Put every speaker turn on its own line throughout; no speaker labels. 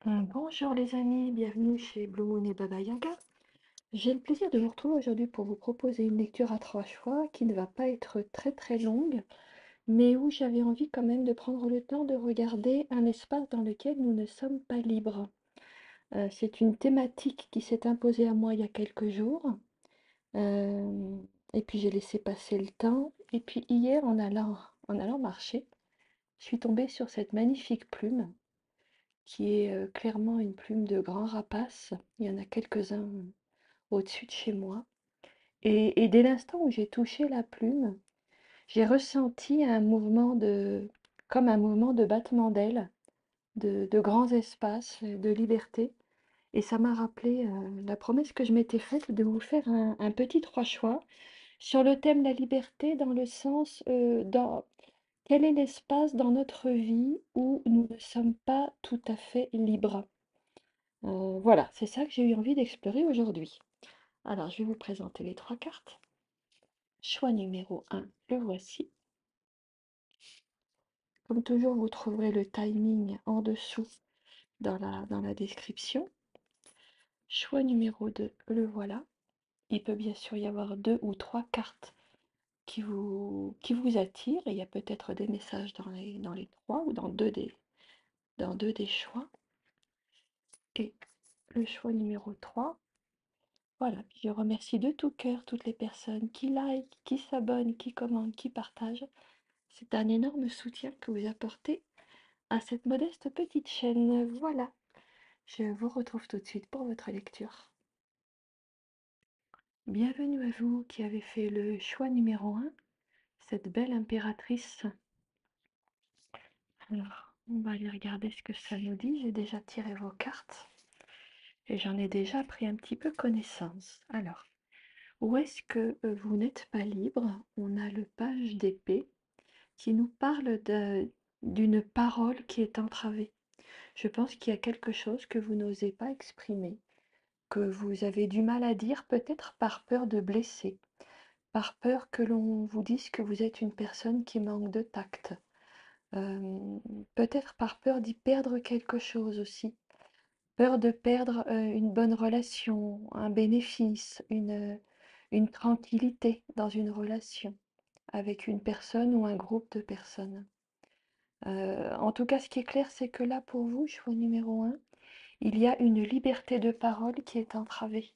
Bonjour les amis, bienvenue chez Blue Moon et Baba Yaga. J'ai le plaisir de vous retrouver aujourd'hui pour vous proposer une lecture à 3 choix qui ne va pas être très très longue, mais où j'avais envie quand même de prendre le temps de regarder un espace dans lequel nous ne sommes pas libres. C'est une thématique qui s'est imposée à moi il y a quelques jours, euh, et puis j'ai laissé passer le temps, et puis hier en allant marcher, je suis tombée sur cette magnifique plume qui est clairement une plume de grand rapace. Il y en a quelques-uns au-dessus de chez moi. Et dès l'instant où j'ai touché la plume, j'ai ressenti comme un mouvement de battement d'ailes, de grands espaces, de liberté. Et ça m'a rappelé la promesse que je m'étais faite de vous faire un petit 3 choix sur le thème la liberté dans le sens quel est l'espace dans notre vie où nous ne sommes pas tout à fait libres. Voilà, c'est ça que j'ai eu envie d'explorer aujourd'hui. Alors, je vais vous présenter les 3 cartes. Choix numéro 1, le voici. Comme toujours, vous trouverez le timing en dessous dans la description. Choix numéro 2, le voilà. Il peut bien sûr y avoir 2 ou 3 cartes qui vous attirent, et il y a peut-être des messages dans les 3 ou dans deux des choix. Et le choix numéro 3. Voilà, puis je remercie de tout cœur toutes les personnes qui like, qui s'abonnent, qui commentent, qui partagent. C'est un énorme soutien que vous apportez à cette modeste petite chaîne. Voilà, je vous retrouve tout de suite pour votre lecture. Bienvenue à vous qui avez fait le choix numéro 1, cette belle impératrice. Alors, on va aller regarder ce que ça nous dit. J'ai déjà tiré vos cartes et j'en ai déjà pris un petit peu connaissance. Alors, où est-ce que vous n'êtes pas libre? On a le page d'épée qui nous parle d'une parole qui est entravée. Je pense qu'il y a quelque chose que vous n'osez pas exprimer, que vous avez du mal à dire, peut-être par peur de blesser, par peur que l'on vous dise que vous êtes une personne qui manque de tact, euh, peut-être par peur d'y perdre quelque chose aussi, peur de perdre une bonne relation, un bénéfice, une tranquillité dans une relation avec une personne ou un groupe de personnes. En tout cas, ce qui est clair, c'est que là, pour vous, choix numéro 1, il y a une liberté de parole qui est entravée.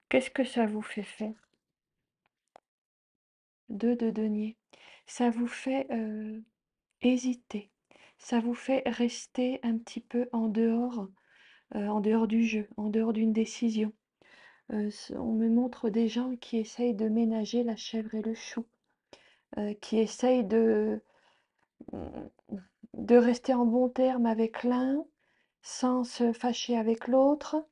Qu'est-ce que ça vous fait faire? 2 de denier. Ça vous fait hésiter. Ça vous fait rester un petit peu en dehors du jeu, en dehors d'une décision. On me montre des gens qui essayent de ménager la chèvre et le chou, qui essayent de rester en bon terme avec l'un, sans se fâcher avec l'autre,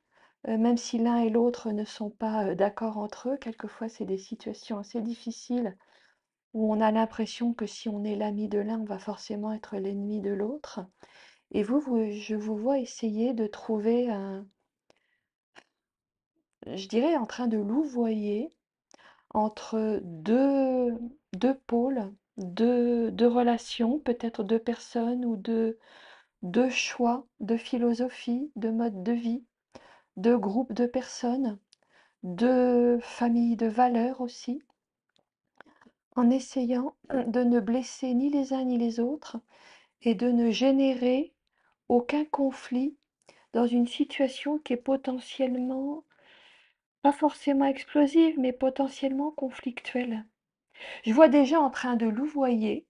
même si l'un et l'autre ne sont pas d'accord entre eux. Quelquefois, c'est des situations assez difficiles où on a l'impression que si on est l'ami de l'un, on va forcément être l'ennemi de l'autre. Et je vous vois essayer de trouver je dirais, en train de louvoyer entre deux pôles, deux relations, peut-être 2 personnes ou deux choix, de philosophie, de mode de vie, de groupes de personnes, de familles de valeurs aussi, en essayant de ne blesser ni les uns ni les autres et de ne générer aucun conflit dans une situation qui est potentiellement, pas forcément explosive, mais potentiellement conflictuelle. Je vois déjà en train de louvoyer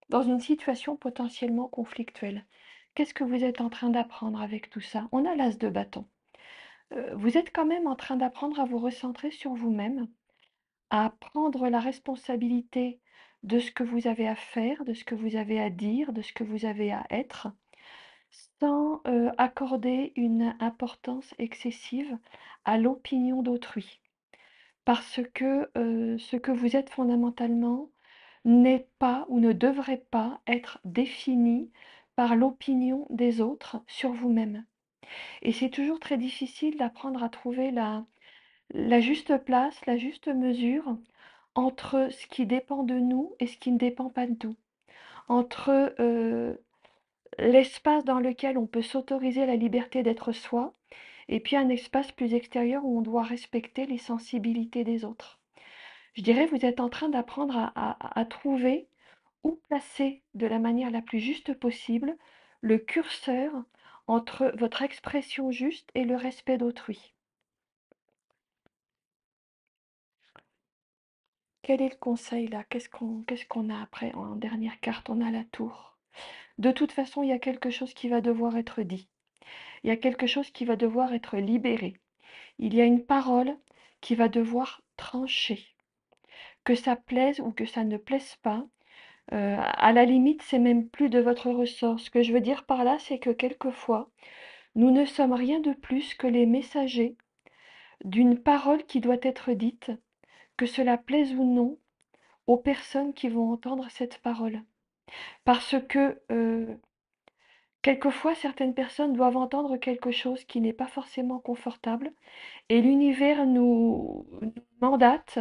dans une situation potentiellement conflictuelle. Qu'est-ce que vous êtes en train d'apprendre avec tout ça? On a l'as de bâton. Vous êtes quand même en train d'apprendre à vous recentrer sur vous-même, à prendre la responsabilité de ce que vous avez à faire, de ce que vous avez à dire, de ce que vous avez à être, sans accorder une importance excessive à l'opinion d'autrui. Parce que ce que vous êtes fondamentalement n'est pas ou ne devrait pas être défini par l'opinion des autres sur vous-même. Et c'est toujours très difficile d'apprendre à trouver la juste place, la juste mesure entre ce qui dépend de nous et ce qui ne dépend pas de nous. Entre l'espace dans lequel on peut s'autoriser la liberté d'être soi, et puis un espace plus extérieur où on doit respecter les sensibilités des autres. Je dirais, vous êtes en train d'apprendre à trouver où placer de la manière la plus juste possible le curseur entre votre expression juste et le respect d'autrui. Quel est le conseil là? Qu'est-ce qu'on a après en dernière carte? On a la tour. De toute façon, il y a quelque chose qui va devoir être dit. Il y a quelque chose qui va devoir être libéré. Il y a une parole qui va devoir trancher. Que ça plaise ou que ça ne plaise pas, à la limite, c'est même plus de votre ressort. Ce que je veux dire par là, c'est que quelquefois, nous ne sommes rien de plus que les messagers d'une parole qui doit être dite, que cela plaise ou non aux personnes qui vont entendre cette parole. Parce que quelquefois, certaines personnes doivent entendre quelque chose qui n'est pas forcément confortable et l'univers nous mandate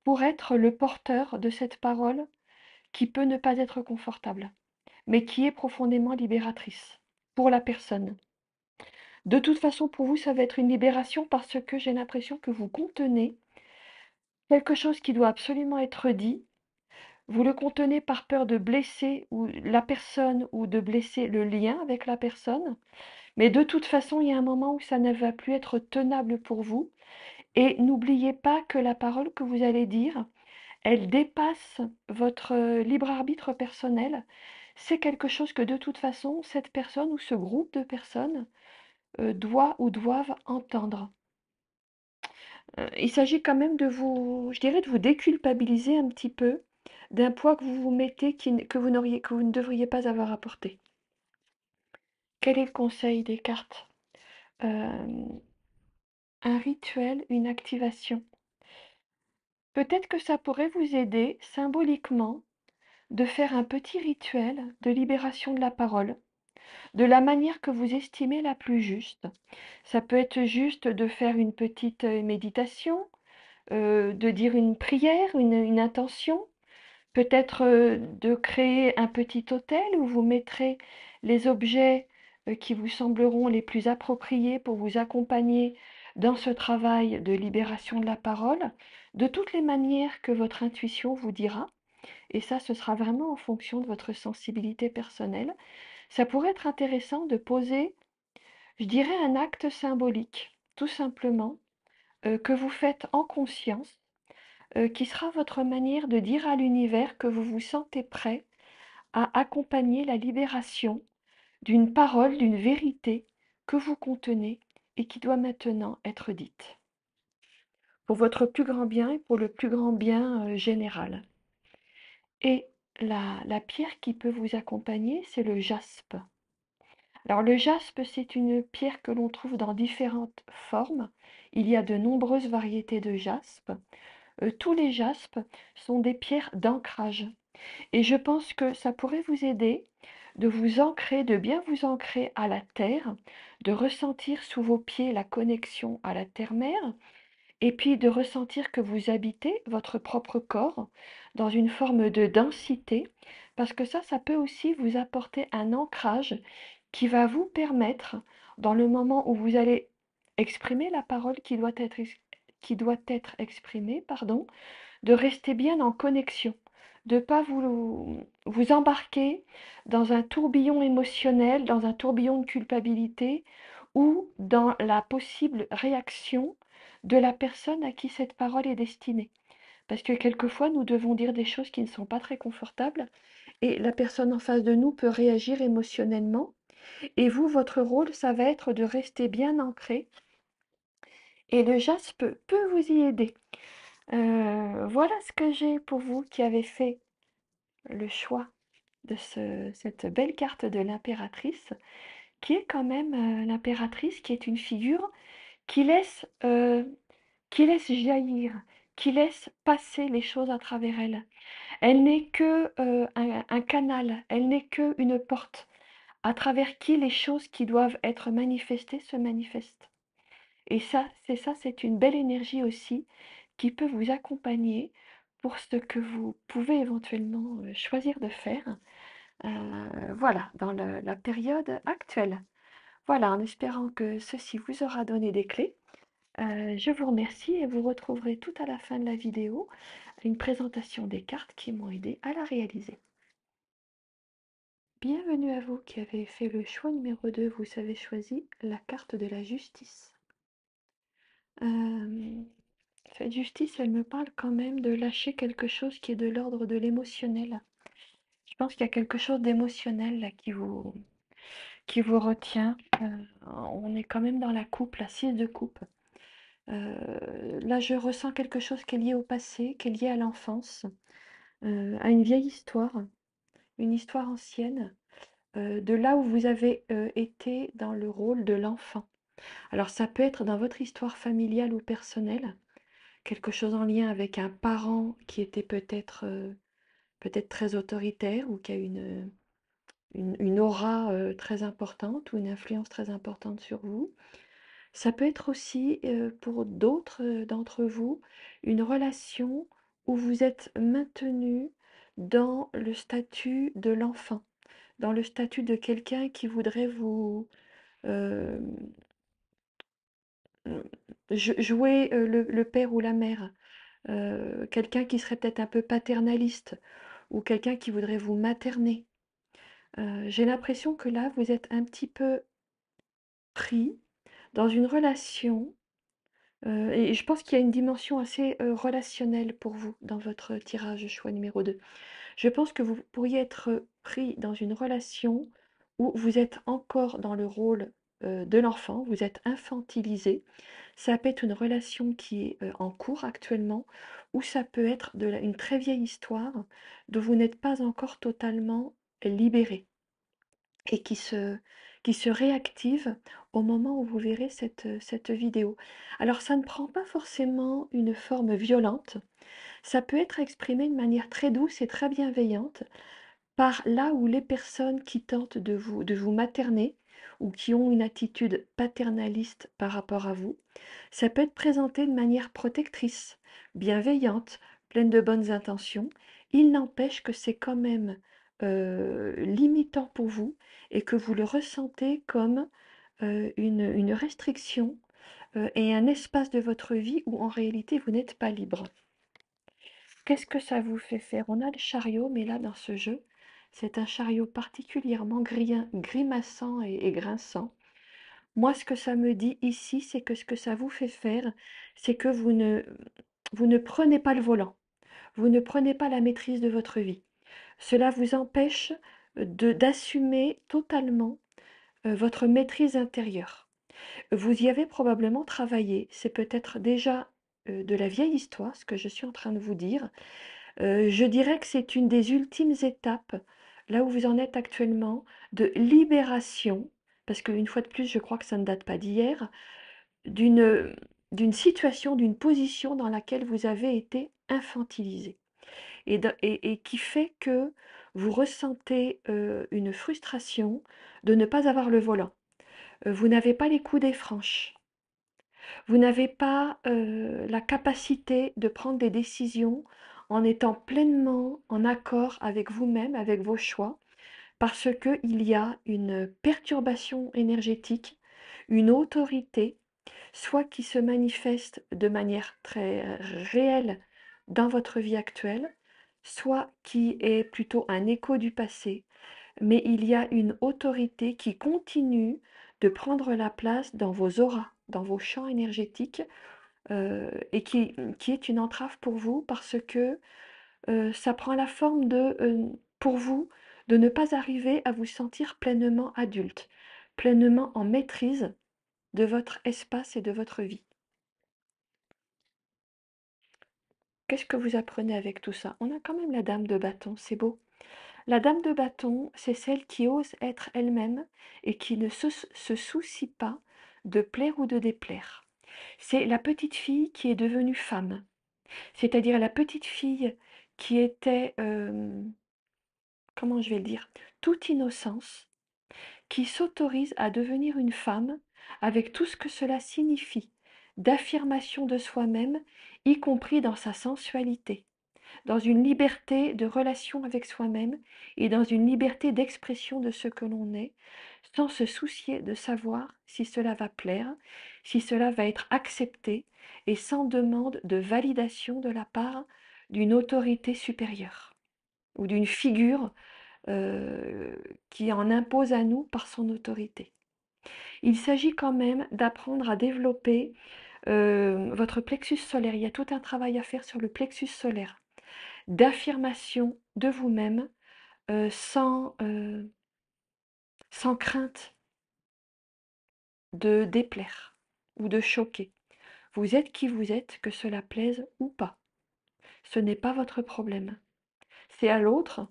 pour être le porteur de cette parole qui peut ne pas être confortable, mais qui est profondément libératrice pour la personne. De toute façon, pour vous, ça va être une libération parce que j'ai l'impression que vous contenez quelque chose qui doit absolument être dit. Vous le contenez par peur de blesser ou la personne ou de blesser le lien avec la personne. Mais de toute façon, il y a un moment où ça ne va plus être tenable pour vous. Et n'oubliez pas que la parole que vous allez dire, elle dépasse votre libre arbitre personnel. C'est quelque chose que de toute façon, cette personne ou ce groupe de personnes doit ou doivent entendre. Il s'agit quand même de vous, je dirais, de vous déculpabiliser un petit peu d'un poids que vous vous mettez que que vous ne devriez pas avoir à porter. Quel est le conseil des cartes? Euh, un rituel, une activation. Peut-être que ça pourrait vous aider symboliquement de faire un petit rituel de libération de la parole, de la manière que vous estimez la plus juste. Ça peut être juste de faire une petite méditation, de dire une prière, une intention, peut-être de créer un petit hôtel où vous mettrez les objets qui vous sembleront les plus appropriés pour vous accompagner dans ce travail de libération de la parole, de toutes les manières que votre intuition vous dira. Et ça, ce sera vraiment en fonction de votre sensibilité personnelle. Ça pourrait être intéressant de poser, je dirais, un acte symbolique, tout simplement, que vous faites en conscience, qui sera votre manière de dire à l'univers que vous vous sentez prêt à accompagner la libération d'une parole, d'une vérité que vous contenez et qui doit maintenant être dite. Pour votre plus grand bien et pour le plus grand bien général. Et la pierre qui peut vous accompagner, c'est le jaspe. Alors le jaspe, c'est une pierre que l'on trouve dans différentes formes. Il y a de nombreuses variétés de jaspe. Tous les jaspes sont des pierres d'ancrage. Et je pense que ça pourrait vous aider de vous ancrer, de bien vous ancrer à la terre, de ressentir sous vos pieds la connexion à la terre-mère, et puis de ressentir que vous habitez votre propre corps dans une forme de densité, parce que ça peut aussi vous apporter un ancrage qui va vous permettre, dans le moment où vous allez exprimer la parole qui doit être exprimée, pardon, de rester bien en connexion, de ne pas vous embarquer dans un tourbillon émotionnel, dans un tourbillon de culpabilité ou dans la possible réaction de la personne à qui cette parole est destinée. Parce que quelquefois, nous devons dire des choses qui ne sont pas très confortables et la personne en face de nous peut réagir émotionnellement. Et vous, votre rôle, ça va être de rester bien ancré. Et le jaspe peut vous y aider. Voilà ce que j'ai pour vous qui avez fait le choix de cette belle carte de l'impératrice, qui est quand même l'impératrice, qui est une figure qui qui laisse jaillir, qui laisse passer les choses à travers elle. Elle n'est que un canal, elle n'est que une porte à travers qui les choses qui doivent être manifestées se manifestent. Et ça, c'est une belle énergie aussi qui peut vous accompagner pour ce que vous pouvez éventuellement choisir de faire Voilà, dans la période actuelle. Voilà, en espérant que ceci vous aura donné des clés. Je vous remercie et vous retrouverez tout à la fin de la vidéo une présentation des cartes qui m'ont aidé à la réaliser. Bienvenue à vous qui avez fait le choix numéro 2, vous avez choisi la carte de la justice. Cette justice, elle me parle quand même de lâcher quelque chose qui est de l'ordre de l'émotionnel. Je pense qu'il y a quelque chose d'émotionnel là qui vous retient. On est quand même dans la coupe, la 6 de coupe. Là, je ressens quelque chose qui est lié au passé, qui est lié à l'enfance, à une vieille histoire, une histoire ancienne, de là où vous avez été dans le rôle de l'enfant. Alors, ça peut être dans votre histoire familiale ou personnelle, quelque chose en lien avec un parent qui était peut-être très autoritaire ou qui a une aura très importante ou une influence très importante sur vous. Ça peut être aussi, pour d'autres, d'entre vous, une relation où vous êtes maintenu dans le statut de l'enfant, dans le statut de quelqu'un qui voudrait vous, hem, jouer, le père ou la mère, quelqu'un qui serait peut-être un peu paternaliste ou quelqu'un qui voudrait vous materner. J'ai l'impression que là, vous êtes un petit peu pris dans une relation. Et je pense qu'il y a une dimension assez, relationnelle pour vous dans votre tirage choix numéro 2. Je pense que vous pourriez être pris dans une relation où vous êtes encore dans le rôle, de l'enfant, vous êtes infantilisé. Ça peut être une relation qui est, en cours actuellement ou ça peut être une très vieille histoire dont vous n'êtes pas encore totalement libéré et qui se réactive au moment où vous verrez cette vidéo. Alors ça ne prend pas forcément une forme violente, ça peut être exprimé de manière très douce et très bienveillante par là où les personnes qui tentent de vous materner ou qui ont une attitude paternaliste par rapport à vous, ça peut être présenté de manière protectrice, bienveillante, pleine de bonnes intentions. Il n'empêche que c'est quand même limitant pour vous et que vous le ressentez comme une restriction et un espace de votre vie où en réalité vous n'êtes pas libre. Qu'est-ce que ça vous fait faire? On a le chariot, mais là, dans ce jeu, c'est un chariot particulièrement grimaçant et grinçant. Moi, ce que ça me dit ici, c'est que ce que ça vous fait faire, c'est que vous ne prenez pas le volant. Vous ne prenez pas la maîtrise de votre vie. Cela vous empêche d'assumer totalement votre maîtrise intérieure. Vous y avez probablement travaillé. C'est peut-être déjà de la vieille histoire, ce que je suis en train de vous dire. Je dirais que c'est une des ultimes étapes, là où vous en êtes actuellement, de libération, parce qu'une fois de plus, je crois que ça ne date pas d'hier, d'une d'une situation, d'une position dans laquelle vous avez été infantilisé et qui fait que vous ressentez une frustration de ne pas avoir le volant. Vous n'avez pas les coudées franches. Vous n'avez pas la capacité de prendre des décisions en étant pleinement en accord avec vous-même, avec vos choix, parce qu'il y a une perturbation énergétique, une autorité, soit qui se manifeste de manière très réelle dans votre vie actuelle, soit qui est plutôt un écho du passé, mais il y a une autorité qui continue de prendre la place dans vos auras, dans vos champs énergétiques, et qui est une entrave pour vous parce que ça prend la forme de, pour vous, de ne pas arriver à vous sentir pleinement adulte, pleinement en maîtrise de votre espace et de votre vie. Qu'est-ce que vous apprenez avec tout ça? On a quand même la dame de bâton, c'est beau. La dame de bâton, c'est celle qui ose être elle-même et qui ne se soucie pas de plaire ou de déplaire. C'est la petite fille qui est devenue femme, c'est-à-dire la petite fille qui était, comment je vais le dire, toute innocence, qui s'autorise à devenir une femme avec tout ce que cela signifie, d'affirmation de soi-même, y compris dans sa sensualité. dans une liberté de relation avec soi-même et dans une liberté d'expression de ce que l'on est, sans se soucier de savoir si cela va plaire, si cela va être accepté, et sans demande de validation de la part d'une autorité supérieure ou d'une figure qui en impose à nous par son autorité. Il s'agit quand même d'apprendre à développer votre plexus solaire. Il y a tout un travail à faire sur le plexus solaire, d'affirmation de vous-même sans crainte de déplaire ou de choquer. Vous êtes qui vous êtes, que cela plaise ou pas. Ce n'est pas votre problème. C'est à l'autre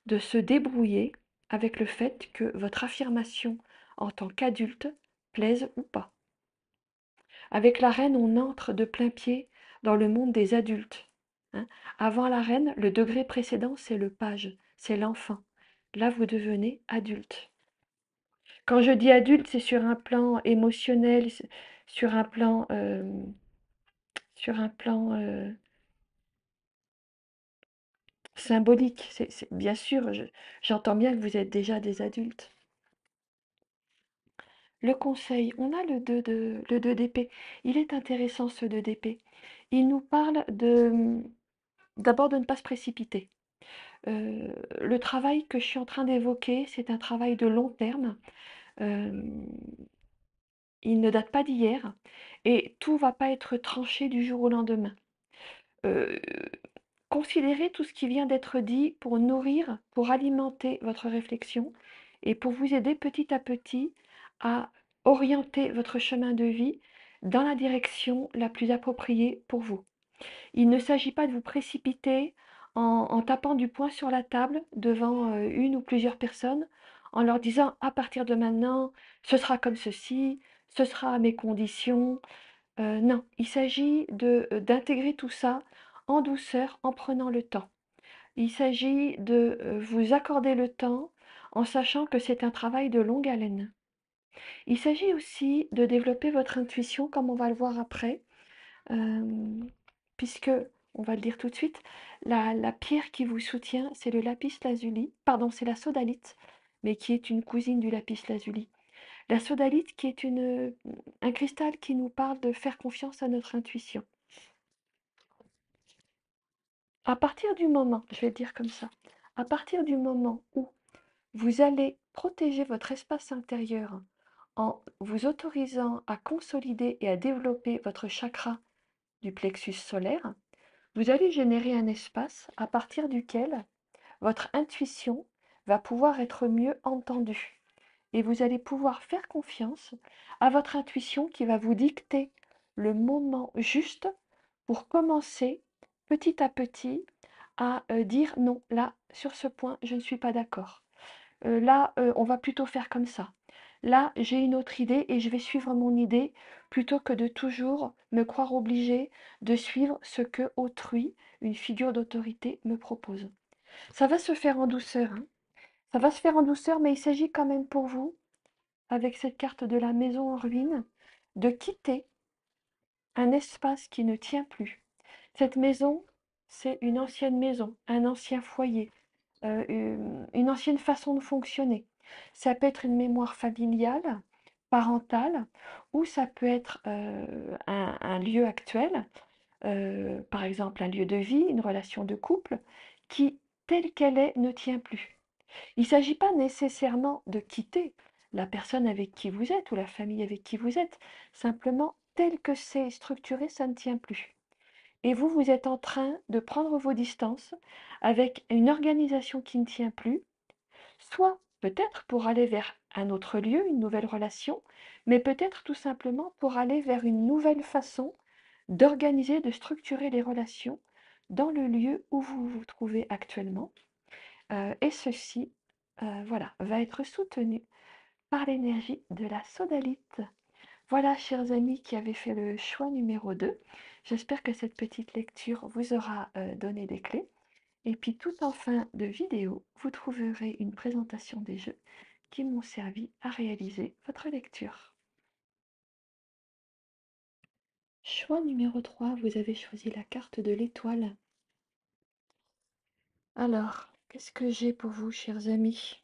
de se débrouiller avec le fait que votre affirmation en tant qu'adulte plaise ou pas. Avec la reine, on entre de plein-pied dans le monde des adultes, hein. Avant la reine, le degré précédent, c'est le page, c'est l'enfant. Là, vous devenez adulte. Quand je dis adulte, c'est sur un plan émotionnel, sur un plan, sur un plan symbolique. Bien sûr, j'entends bien que vous êtes déjà des adultes. Le conseil, on a le 2 d'épée. Il est intéressant ce 2 d'épée. Il nous parle d'abord de ne pas se précipiter. Le travail que je suis en train d'évoquer, c'est un travail de long terme. Euh, il ne date pas d'hier et tout va pas être tranché du jour au lendemain. Euh, Considérez tout ce qui vient d'être dit pour nourrir, pour alimenter votre réflexion et pour vous aider petit à petit à orienter votre chemin de vie dans la direction la plus appropriée pour vous. Il ne s'agit pas de vous précipiter en tapant du poing sur la table devant une ou plusieurs personnes, en leur disant à partir de maintenant, ce sera comme ceci, ce sera à mes conditions. Non, il s'agit d'intégrer tout ça en douceur, en prenant le temps. Il s'agit de vous accorder le temps en sachant que c'est un travail de longue haleine. Il s'agit aussi de développer votre intuition, comme on va le voir après, euh, puisque, on va le dire tout de suite, la pierre qui vous soutient, c'est le lapis lazuli, pardon, c'est la sodalite, mais qui est une cousine du lapis lazuli. La sodalite qui est un cristal qui nous parle de faire confiance à notre intuition. À partir du moment, je vais le dire comme ça, à partir du moment où vous allez protéger votre espace intérieur en vous autorisant à consolider et à développer votre chakra du plexus solaire, vous allez générer un espace à partir duquel votre intuition va pouvoir être mieux entendue. Et vous allez pouvoir faire confiance à votre intuition qui va vous dicter le moment juste pour commencer petit à petit à dire non, là, sur ce point, je ne suis pas d'accord. Là, on va plutôt faire comme ça. Là, j'ai une autre idée et je vais suivre mon idée plutôt que de toujours me croire obligée de suivre ce que autrui, une figure d'autorité, me propose. Ça va se faire en douceur, hein. Ça va se faire en douceur, mais il s'agit quand même pour vous, avec cette carte de la maison en ruine, de quitter un espace qui ne tient plus. Cette maison, c'est une ancienne maison, un ancien foyer, une ancienne façon de fonctionner. Ça peut être une mémoire familiale, parentale, ou ça peut être un lieu actuel, par exemple un lieu de vie, une relation de couple, qui, telle qu'elle est, ne tient plus. Il ne s'agit pas nécessairement de quitter la personne avec qui vous êtes ou la famille avec qui vous êtes. Simplement, tel que c'est structuré, ça ne tient plus. Et vous, vous êtes en train de prendre vos distances avec une organisation qui ne tient plus, soit peut-être pour aller vers un autre lieu, une nouvelle relation, mais peut-être tout simplement pour aller vers une nouvelle façon d'organiser, de structurer les relations dans le lieu où vous vous trouvez actuellement. Et ceci, voilà, va être soutenu par l'énergie de la sodalite. Voilà, chers amis qui avaient fait le choix numéro 2. J'espère que cette petite lecture vous aura donné des clés. Et puis tout en fin de vidéo, vous trouverez une présentation des jeux qui m'ont servi à réaliser votre lecture. Choix numéro 3, vous avez choisi la carte de l'étoile. Alors, qu'est-ce que j'ai pour vous, chers amis?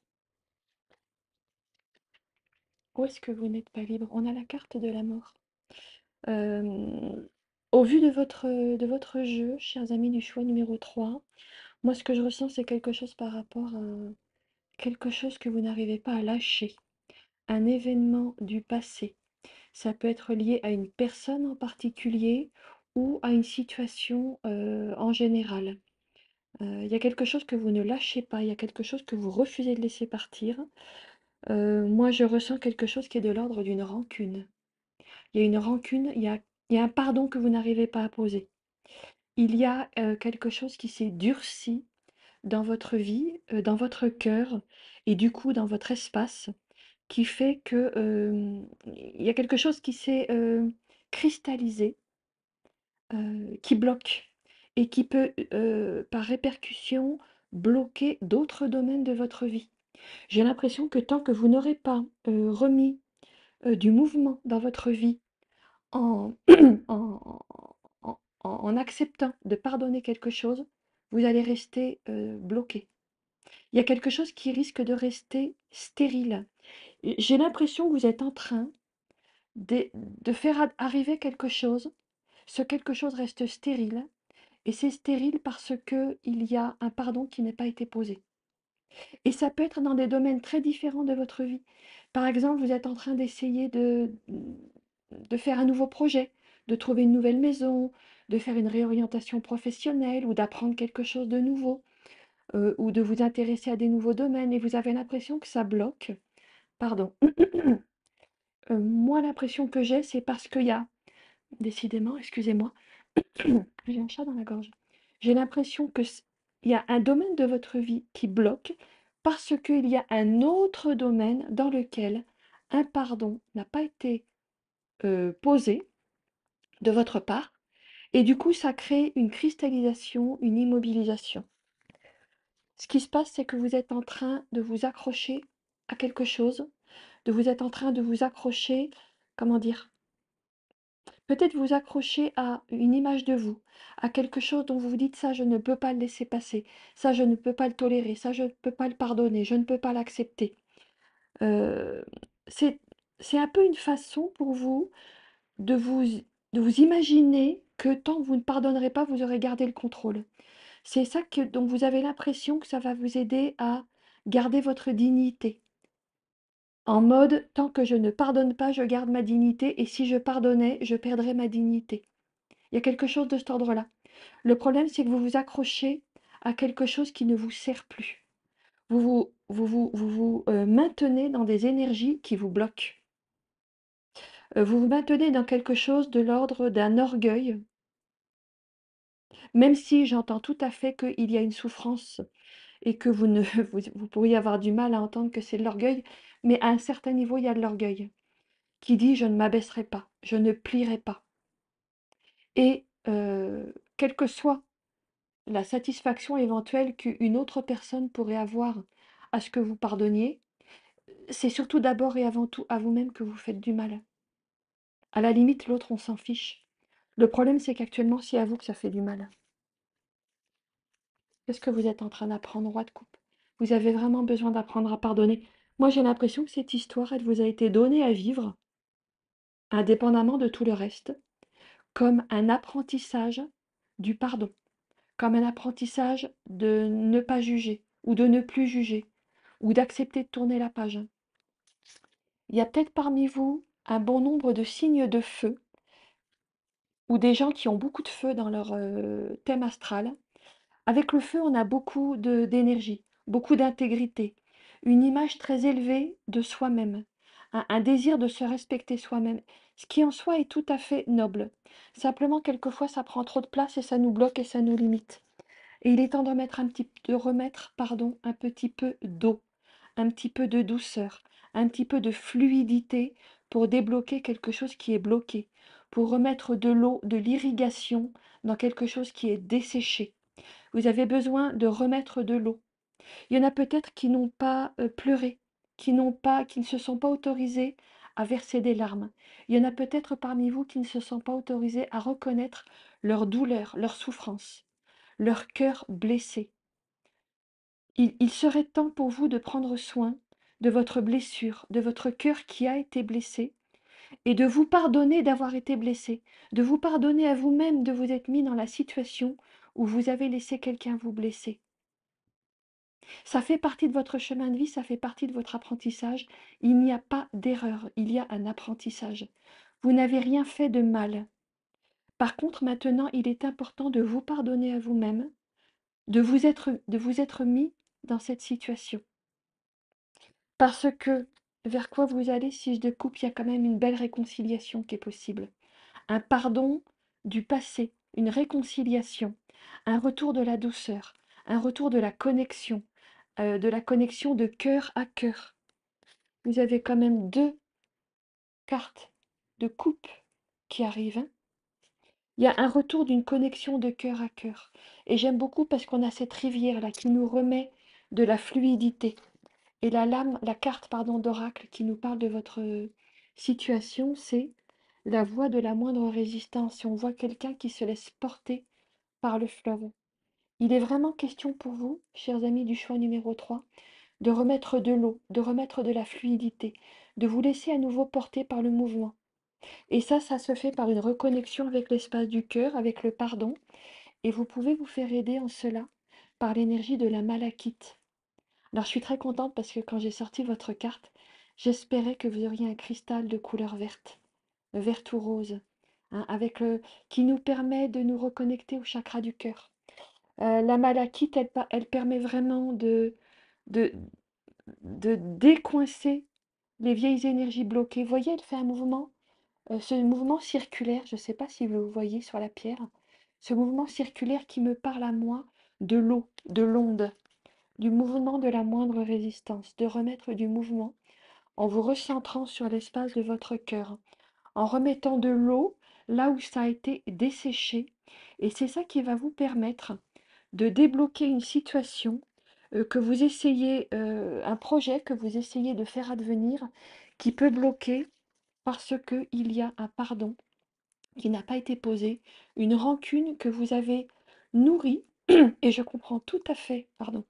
Où est-ce que vous n'êtes pas libre? On a la carte de la mort. Au vu de votre jeu, chers amis du choix numéro 3, moi ce que je ressens c'est quelque chose par rapport à quelque chose que vous n'arrivez pas à lâcher, un événement du passé. Ça peut être lié à une personne en particulier ou à une situation en général. Il y a quelque chose que vous ne lâchez pas, il y a quelque chose que vous refusez de laisser partir. Moi, je ressens quelque chose qui est de l'ordre d'une rancune. Il y a une rancune, il y a un pardon que vous n'arrivez pas à poser. Il y a quelque chose qui s'est durci dans votre vie, dans votre cœur et du coup dans votre espace, qui fait que il y a quelque chose qui s'est cristallisé, qui bloque et qui peut, par répercussion, bloquer d'autres domaines de votre vie. J'ai l'impression que tant que vous n'aurez pas remis du mouvement dans votre vie en, en, en acceptant de pardonner quelque chose, vous allez rester bloqué. Il y a quelque chose qui risque de rester stérile. J'ai l'impression que vous êtes en train de faire arriver quelque chose. Ce quelque chose reste stérile. Et c'est stérile parce qu'il y a un pardon qui n'a pas été posé. Et ça peut être dans des domaines très différents de votre vie. Par exemple, vous êtes en train d'essayer de faire un nouveau projet, de trouver une nouvelle maison, de faire une réorientation professionnelle ou d'apprendre quelque chose de nouveau, ou de vous intéresser à des nouveaux domaines et vous avez l'impression que ça bloque. Pardon. Moi, l'impression que j'ai, c'est parce qu'il y a, décidément, excusez-moi, j'ai un chat dans la gorge. J'ai l'impression que il y a un domaine de votre vie qui bloque parce qu'il y a un autre domaine dans lequel un pardon n'a pas été posé de votre part et du coup ça crée une cristallisation, une immobilisation. Ce qui se passe, c'est que vous êtes en train de vous accrocher à quelque chose, vous êtes en train de vous accrocher, comment dire, peut-être vous accrocher à une image de vous, à quelque chose dont vous vous dites ça, je ne peux pas le laisser passer, ça, je ne peux pas le tolérer, ça, je ne peux pas le pardonner, je ne peux pas l'accepter. Euh, c'est, c'est un peu une façon pour vous de vous, de vous imaginer que tant que vous ne pardonnerez pas, vous aurez gardé le contrôle. C'est ça que, dont vous avez l'impression que ça va vous aider à garder votre dignité. En mode, tant que je ne pardonne pas, je garde ma dignité, et si je pardonnais, je perdrais ma dignité. Il y a quelque chose de cet ordre-là. Le problème, c'est que vous vous accrochez à quelque chose qui ne vous sert plus. Vous maintenez dans des énergies qui vous bloquent. Vous vous maintenez dans quelque chose de l'ordre d'un orgueil, même si j'entends tout à fait qu'il y a une souffrance et que vous, ne, vous pourriez avoir du mal à entendre que c'est de l'orgueil, mais à un certain niveau, il y a de l'orgueil qui dit je ne m'abaisserai pas, je ne plierai pas. Et quelle que soit la satisfaction éventuelle qu'une autre personne pourrait avoir à ce que vous pardonniez, c'est surtout d'abord et avant tout à vous-même que vous faites du mal. À la limite, l'autre, on s'en fiche. Le problème, c'est qu'actuellement, c'est à vous que ça fait du mal. Qu'est-ce que vous êtes en train d'apprendre, roi de coupe? Vous avez vraiment besoin d'apprendre à pardonner. Moi, j'ai l'impression que cette histoire, elle vous a été donnée à vivre, indépendamment de tout le reste, comme un apprentissage du pardon, comme un apprentissage de ne pas juger, ou de ne plus juger, ou d'accepter de tourner la page. Il y a peut-être parmi vous un bon nombre de signes de feu, ou des gens qui ont beaucoup de feu dans leur thème astral. Avec le feu, on a beaucoup d'énergie, beaucoup d'intégrité, une image très élevée de soi-même, un désir de se respecter soi-même, ce qui en soi est tout à fait noble. Simplement, quelquefois, ça prend trop de place et ça nous bloque et ça nous limite. Et il est temps de remettre, pardon, un petit peu d'eau, un petit peu de douceur, un petit peu de fluidité pour débloquer quelque chose qui est bloqué, pour remettre de l'eau, de l'irrigation dans quelque chose qui est desséché. Vous avez besoin de remettre de l'eau. Il y en a peut-être qui n'ont pas pleuré, qui ne se sont pas autorisés à verser des larmes. Il y en a peut-être parmi vous qui ne se sont pas autorisés à reconnaître leur douleur, leur souffrance, leur cœur blessé. Il serait temps pour vous de prendre soin de votre blessure, de votre cœur qui a été blessé, et de vous pardonner d'avoir été blessé, de vous pardonner à vous-même de vous être mis dans la situation où vous avez laissé quelqu'un vous blesser. Ça fait partie de votre chemin de vie, ça fait partie de votre apprentissage. Il n'y a pas d'erreur, il y a un apprentissage. Vous n'avez rien fait de mal. Par contre, maintenant, il est important de vous pardonner à vous-même, de vous être mis dans cette situation. Parce que vers quoi vous allez, si je découpe, il y a quand même une belle réconciliation qui est possible. Un pardon du passé, une réconciliation, un retour de la douceur, un retour de la connexion de cœur à cœur. Vous avez quand même 2 cartes de coupe qui arrivent, hein. Il y a un retour d'une connexion de cœur à cœur. Et j'aime beaucoup parce qu'on a cette rivière-là qui nous remet de la fluidité. Et la carte pardon, d'oracle qui nous parle de votre situation, c'est la voie de la moindre résistance. Et on voit quelqu'un qui se laisse porter par le fleuve. Il est vraiment question pour vous, chers amis du choix numéro 3, de remettre de l'eau, de remettre de la fluidité, de vous laisser à nouveau porter par le mouvement. Et ça se fait par une reconnexion avec l'espace du cœur, avec le pardon. Et vous pouvez vous faire aider en cela par l'énergie de la malachite. Alors je suis très contente parce que quand j'ai sorti votre carte, j'espérais que vous auriez un cristal de couleur verte, verte ou rose, hein, qui nous permet de nous reconnecter au chakra du cœur. La malachite, elle permet vraiment de, de décoincer les vieilles énergies bloquées. Vous voyez, elle fait un mouvement, ce mouvement circulaire, je ne sais pas si vous le voyez sur la pierre, ce mouvement circulaire qui me parle à moi de l'eau, de l'onde, du mouvement de la moindre résistance, de remettre du mouvement en vous recentrant sur l'espace de votre cœur, en remettant de l'eau là où ça a été desséché. Et c'est ça qui va vous permettre de débloquer une situation que vous essayez, un projet que vous essayez de faire advenir, qui peut bloquer parce qu'il y a un pardon qui n'a pas été posé, une rancune que vous avez nourrie, et je comprends tout à fait, pardon,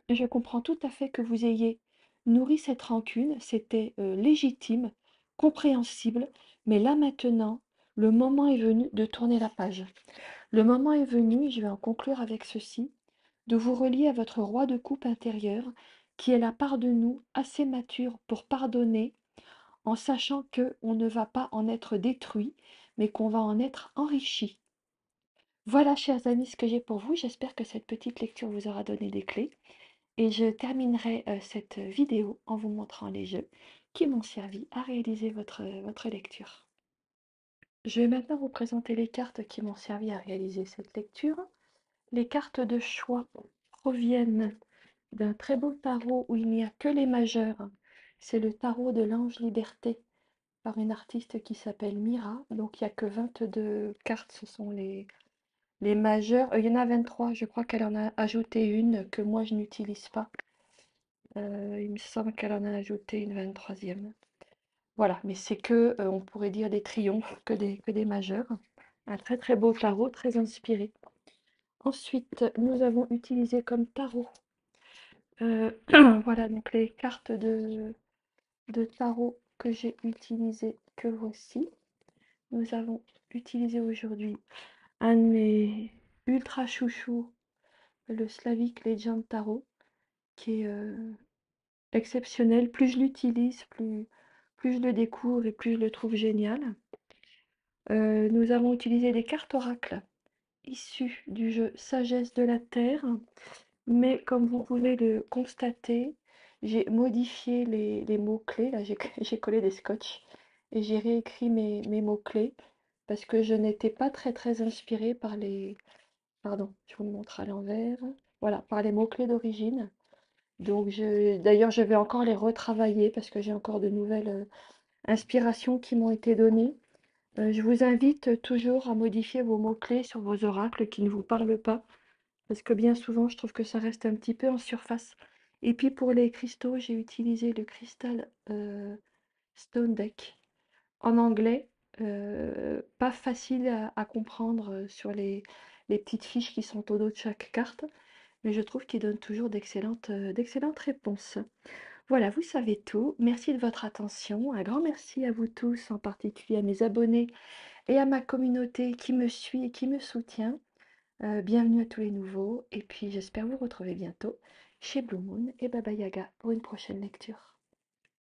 je comprends tout à fait que vous ayez nourri cette rancune, c'était légitime, compréhensible, mais là maintenant, le moment est venu de tourner la page. Le moment est venu, je vais en conclure avec ceci, de vous relier à votre roi de coupe intérieur, qui est la part de nous assez mature pour pardonner, en sachant qu'on ne va pas en être détruit, mais qu'on va en être enrichi. Voilà, chers amis, ce que j'ai pour vous. J'espère que cette petite lecture vous aura donné des clés. Et je terminerai cette vidéo en vous montrant les jeux qui m'ont servi à réaliser votre lecture. Je vais maintenant vous présenter les cartes qui m'ont servi à réaliser cette lecture. Les cartes de choix proviennent d'un très beau tarot où il n'y a que les majeurs. C'est le tarot de l'ange liberté par une artiste qui s'appelle Mira. Donc il n'y a que 22 cartes, ce sont les majeurs. Il y en a 23, je crois qu'elle en a ajouté une que moi je n'utilise pas. Il me semble qu'elle en a ajouté une 23e. Voilà, mais c'est que, on pourrait dire des triomphes, que des majeurs. Un très très beau tarot, très inspiré. Ensuite, nous avons utilisé comme tarot, voilà, donc les cartes de tarot que j'ai utilisées, que voici. Nous avons utilisé aujourd'hui un de mes ultra chouchous, le Slavic Legend Tarot, qui est exceptionnel. Plus je l'utilise, plus je le découvre et plus je le trouve génial. Nous avons utilisé des cartes oracles issues du jeu Sagesse de la Terre, mais comme vous pouvez le constater, j'ai modifié les mots-clés. Là, j'ai collé des scotch et j'ai réécrit mes mots-clés parce que je n'étais pas très très inspirée par les... Pardon, je vous le montre à l'envers. Voilà, par les mots-clés d'origine. Donc, d'ailleurs, je vais encore les retravailler parce que j'ai encore de nouvelles inspirations qui m'ont été données. Je vous invite toujours à modifier vos mots-clés sur vos oracles qui ne vous parlent pas, parce que bien souvent, je trouve que ça reste un petit peu en surface. Et puis pour les cristaux, j'ai utilisé le cristal Stone Deck en anglais, pas facile à comprendre sur les petites fiches qui sont au dos de chaque carte. mais je trouve qu'il donne toujours d'excellentes réponses. Voilà, vous savez tout. Merci de votre attention. Un grand merci à vous tous, en particulier à mes abonnés et à ma communauté qui me suit et qui me soutient. Bienvenue à tous les nouveaux et puis j'espère vous retrouver bientôt chez Blue Moon et Baba Yaga pour une prochaine lecture.